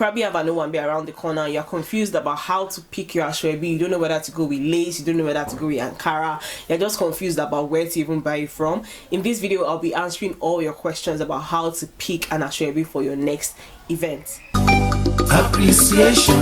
Probably have an Owambe around the corner. You're confused about how to pick your Asoebi. You don't know whether to go with lace. You don't know whether to go with Ankara. You're just confused about where to even buy it from. In this video, I'll be answering all your questions about how to pick an Asoebi for your next event. Appreciation.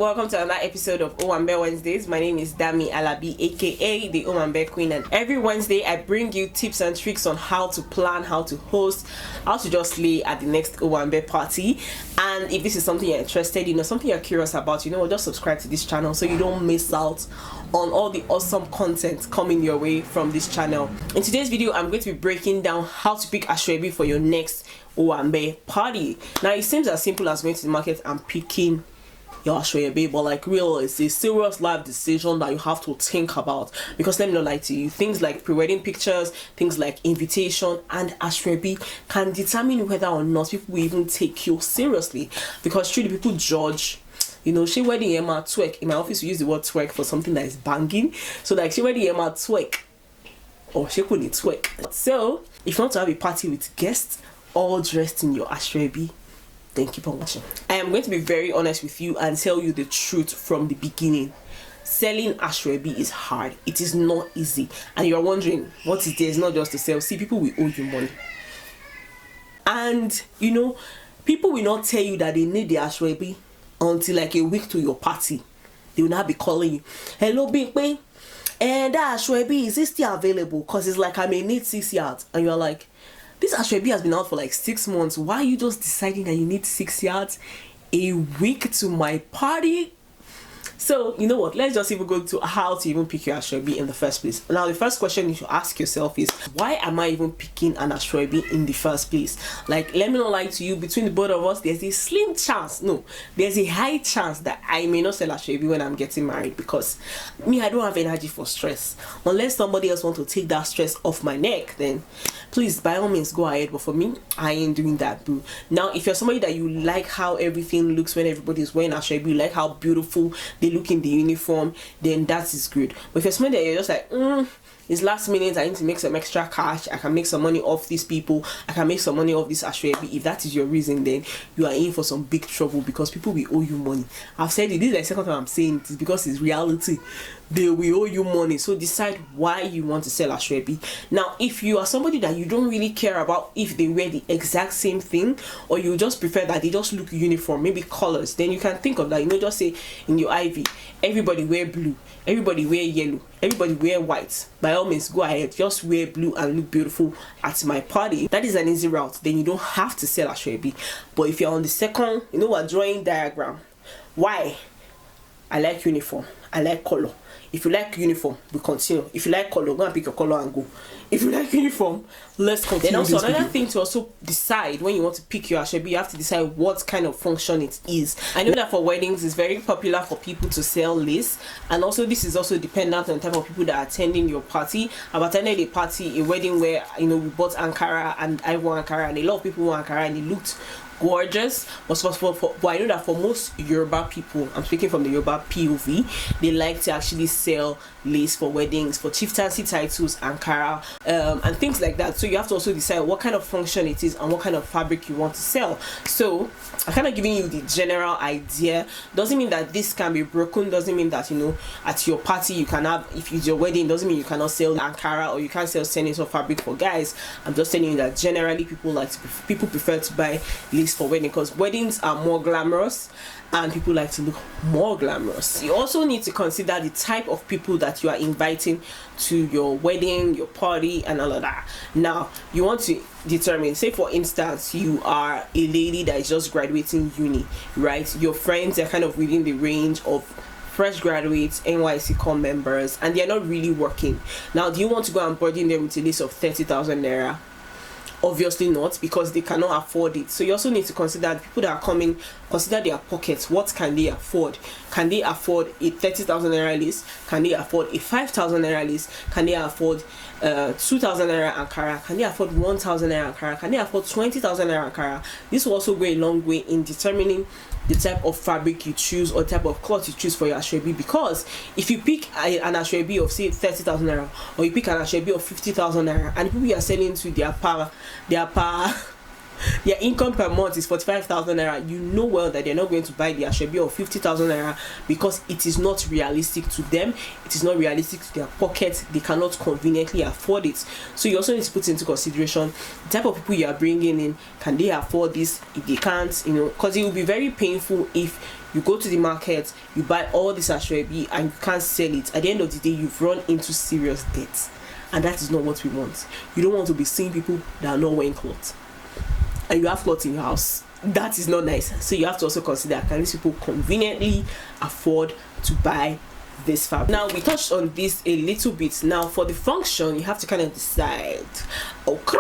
Welcome to another episode of Owambe Wednesdays. My name is Damie Alabi, aka the Owambe Queen, and every Wednesday I bring you tips and tricks on how to plan, how to host, how to just slay at the next Owambe party. And if this is something you're interested in or something you're curious about, just subscribe to this channel so you don't miss out on all the awesome content coming your way from this channel. In today's video, I'm going to be breaking down how to pick Asoebi for your next Owambe party. Now, it seems as simple as going to the market and picking your Asoebi, but like real, it's a serious life decision that you have to think about, because let me not lie to you, things like pre-wedding pictures, things like invitation and Asoebi can determine whether or not people will even take you seriously, because truly people judge. She wedding Emma twerk. In my office we use the word twerk for something that is banging, so like she wedding Emma twerk or she couldn't twerk. So if you want to have a party with guests all dressed in your Asoebi, then keep on watching. I am going to be very honest with you and tell you the truth from the beginning. Selling Asoebi is hard. It is not easy. And you're wondering, what is there? It's not just to sell. See, people will owe you money. And, people will not tell you that they need the Asoebi until like a week to your party. They will not be calling you. Hello, Big Bay. And that Asoebi, is it still available? Because it's like I may need 6 yards. And you're like, this Asoebi has been out for like 6 months. Why are you just deciding that you need 6 yards a week to my party? So, you know what? Let's just even go to how to even pick your Asoebi in the first place. Now, the first question you should ask yourself is, why am I even picking an Asoebi in the first place? Like, let me not lie to you, between the both of us, there's a slim chance, no, there's a high chance that I may not sell Asoebi when I'm getting married, because me, I don't have energy for stress. Unless somebody else wants to take that stress off my neck, then please, by all means, go ahead. But for me, I ain't doing that, boo. Now, if you're somebody that you like how everything looks when everybody's wearing Asoebi, you like how beautiful they look in the uniform, then that is good. But if you're somebody that you're just like, it's last minute, I need to make some extra cash, I can make some money off these people, I can make some money off this Asoebi, if that is your reason, then you are in for some big trouble, because people will owe you money. I've said it, this is the second time I'm saying it, because it's reality. They will owe you money. So decide why you want to sell Asoebi. Now, if you are somebody that you don't really care about if they wear the exact same thing, or you just prefer that they just look uniform, maybe colors, then you can think of that. Just say in your Ivy, everybody wear blue, everybody wear yellow, everybody wear white. By all means, go ahead, just wear blue and look beautiful at my party. That is an easy route. Then you don't have to sell Asoebi. But if you're on the second, drawing diagram, why? I like uniform, I like color. If you like uniform, we continue. If you like color, go and pick your color and go. If you like uniform, let's continue. Then also another thing to also decide when you want to pick your Asoebi, you have to decide what kind of function it is. I know that for weddings, it's very popular for people to sell lace, and also this is also dependent on the type of people that are attending your party. I've attended a party, a wedding where we bought Ankara, and I wore Ankara, and a lot of people wore Ankara, and it looked gorgeous. But I know that for most Yoruba people, I'm speaking from the Yoruba POV, they like to actually sell lace for weddings, for chieftaincy titles, Ankara, and things like that. So you have to also decide what kind of function it is and what kind of fabric you want to sell. So I'm kind of giving you the general idea. Doesn't mean that this can be broken, doesn't mean that at your party you can have, if it's your wedding, doesn't mean you cannot sell Ankara or you can't sell senator fabric for guys. I'm just telling you that generally people prefer to buy lace for wedding, because weddings are more glamorous and people like to look more glamorous. You also need to consider the type of people that you are inviting to your wedding, your party, and all of that. Now, you want to determine, say for instance, you are a lady that is just graduating uni, right? Your friends are kind of within the range of fresh graduates, NYC com members, and they're not really working. Now, do you want to go and burden them with a list of 30,000 naira? Obviously not, because they cannot afford it. So you also need to consider the people that are coming, consider their pockets. What can they afford? Can they afford a 30,000 naira list? Can they afford a 5,000 naira list? Can they afford 2,000 naira Ankara? Can they afford 1,000 naira Ankara? Can they afford 20,000 naira Ankara? This will also go a long way in determining the type of fabric you choose or type of cloth you choose for your Asoebi, because if you pick an Asoebi of say 30,000 naira, or you pick an Asoebi of 50,000 naira, and people you are selling to their income per month is 45,000 naira, you know well that they're not going to buy the Asoebi of 50,000 naira, because it is not realistic to them, it is not realistic to their pocket, they cannot conveniently afford it. So you also need to put into consideration the type of people you are bringing in. Can they afford this? If they can't, because it will be very painful if you go to the market, you buy all this Asoebi and you can't sell it. At the end of the day, you've run into serious debt, and that is not what we want. You don't want to be seeing people that are not wearing clothes and you have clothes in your house. That is not nice. So you have to also consider, can these people conveniently afford to buy this fabric? Now, we touched on this a little bit. Now, for the function, you have to kind of decide, okay,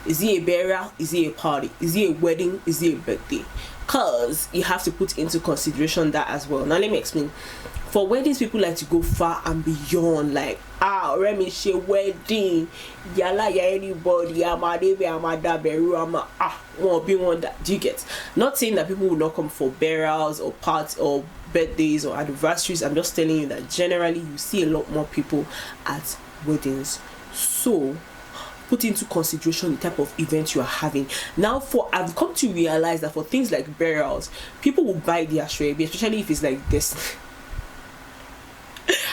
is it a burial? Is it a party? Is it a wedding? Is it a birthday? Because you have to put into consideration that as well. Now, let me explain. For weddings, people like to go far and beyond, like, let me say wedding, yala ya anybody, won't be one that. Do you get? Not saying that people will not come for burials or parties or birthdays or anniversaries. I'm just telling you that generally you see a lot more people at weddings. So put into consideration the type of event you are having. Now, I've come to realize that for things like burials, people will buy the Asoebi, especially if it's like this.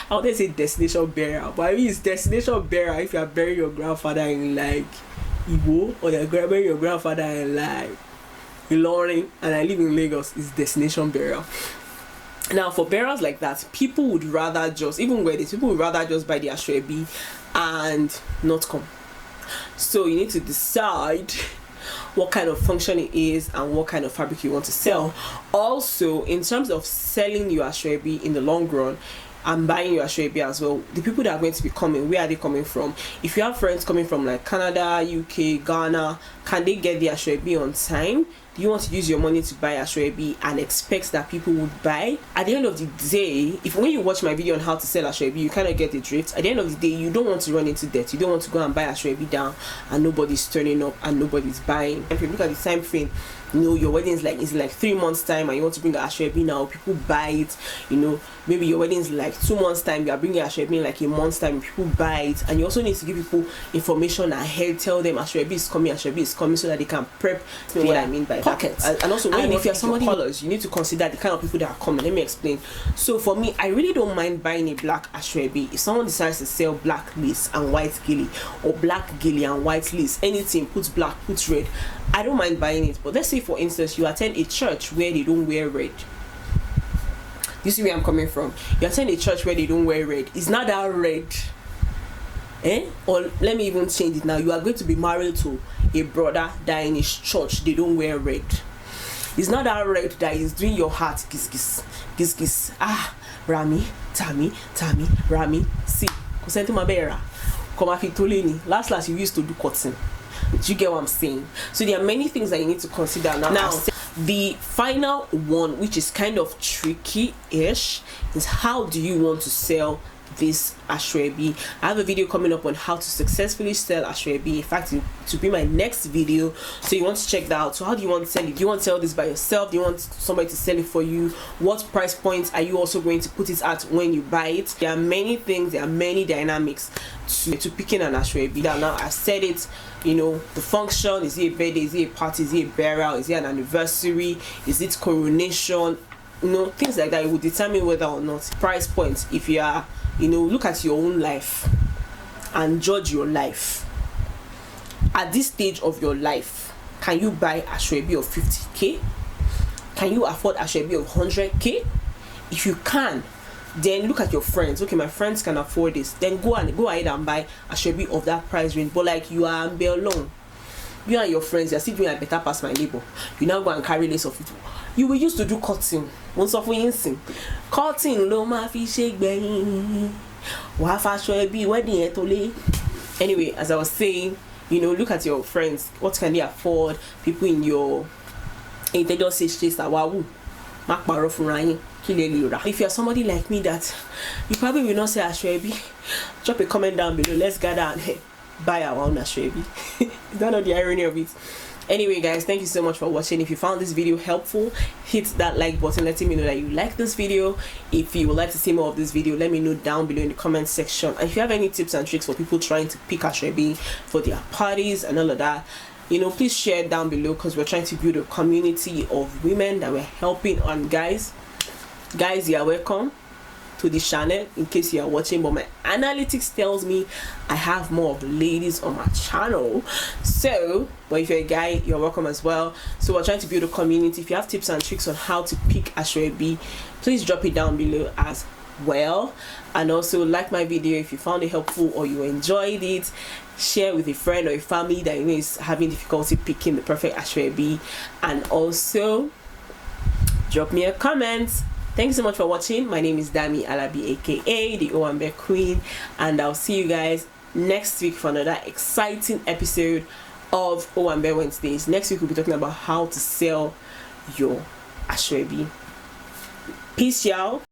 I want to say destination burial, but I mean it's destination burial if you are burying your grandfather in like Igbo, or you're burying your grandfather in like Ilorin, and I live in Lagos. It's destination burial. Now, for burials like that, people would rather just, even weddings, people would rather just buy the Asoebi and not come. So you need to decide what kind of function it is and what kind of fabric you want to sell. Also, in terms of selling your Asoebi in the long run and buying your Asoebi as well, the people that are going to be coming, where are they coming from? If you have friends coming from like Canada, UK, Ghana, can they get the Asoebi on time? Do you want to use your money to buy Asoebi and expect that people would buy? At the end of the day, when you watch my video on how to sell Asoebi, you kind of get the drift. At the end of the day, you don't want to run into debt. You don't want to go and buy Asoebi down and nobody's turning up and nobody's buying. If you look at the time frame, your wedding is like 3 months time and you want to bring the Asoebi now, people buy it. Maybe your wedding is like 2 months time, you are bringing Asoebi in like a month's time, people buy it. And you also need to give people information ahead, tell them Asoebi is coming, so that they can prep. What I mean by pockets. And also, if you're somebody colors, you need to consider the kind of people that are coming. Let me explain. So for me, I really don't mind buying a black Asoebi. If someone decides to sell black lace and white gilly, or black gilly and white lace, anything, puts black, puts red, I don't mind buying it. But let's say, for instance, you attend a church where they don't wear red. You see where I'm coming from? You attend a church where they don't wear red. It's not that red. Or let me even change it now. You are going to be married to a brother that in his church they don't wear red. It's not that red that is doing your heart kiss. Rami, Tammy, Rami, see, consent my bearer. Come afi toleni. Last you used to do cotton. Do you get what I'm saying? So there are many things that you need to consider now. The final one, which is kind of tricky-ish, is how do you want to sell this Asoebi? I have a video coming up on how to successfully sell Asoebi. In fact, to be my next video, so you want to check that out. So how do you want to sell it? Do you want to sell this by yourself? Do you want somebody to sell it for you? What price points are you also going to put it at when you buy it? There are many things, there are many dynamics to picking an Asoebi. Now I said it, the function, is it a birthday, is it a party, is it a burial, is it an anniversary, is it coronation, things like that. It will determine whether or not price points. If you are, look at your own life and judge your life. At this stage of your life, can you buy Asoebi of 50k? Can you afford Asoebi of 100k? If you can, then look at your friends. Okay, my friends can afford this. Then go ahead and buy Asoebi of that price range. But like, you are alone, you and your friends, you are still doing a better past my neighbor. You now go and carry less of it. You will used to do cutting. Once of insing. Cutting lo ma fi shake bang. Wa fa Asoebi wedding etole. Anyway, as I was saying, look at your friends. What can they afford? People in your they just say straight that wow. Mark baro funrayin. If you're somebody like me that you probably will not say Asoebi, drop a comment down below. Let's gather and buy our own Asoebi. Is that not the irony of it? Anyway guys, thank you so much for watching. If you found this video helpful, hit that like button letting me know that you like this video. If you would like to see more of this video, let me know down below in the comment section. And if you have any tips and tricks for people trying to pick Asoebi for their parties and all of that, you know, please share it down below, because we're trying to build a community of women that we're helping. And guys, you are welcome to the channel in case you are watching, but my analytics tells me I have more of ladies on my channel. So but if you're a guy, you're welcome as well. So we're trying to build a community. If you have tips and tricks on how to pick Asoebi, please drop it down below as well. And also like my video if you found it helpful or you enjoyed it. Share with a friend or a family that you know is having difficulty picking the perfect Asoebi, and also drop me a comment. Thanks so much for watching. My name is Damie Alabi, aka the Owambe Queen, and I'll see you guys next week for another exciting episode of Owambe Wednesdays. Next week we'll be talking about how to sell your Asoebi. Peace, y'all.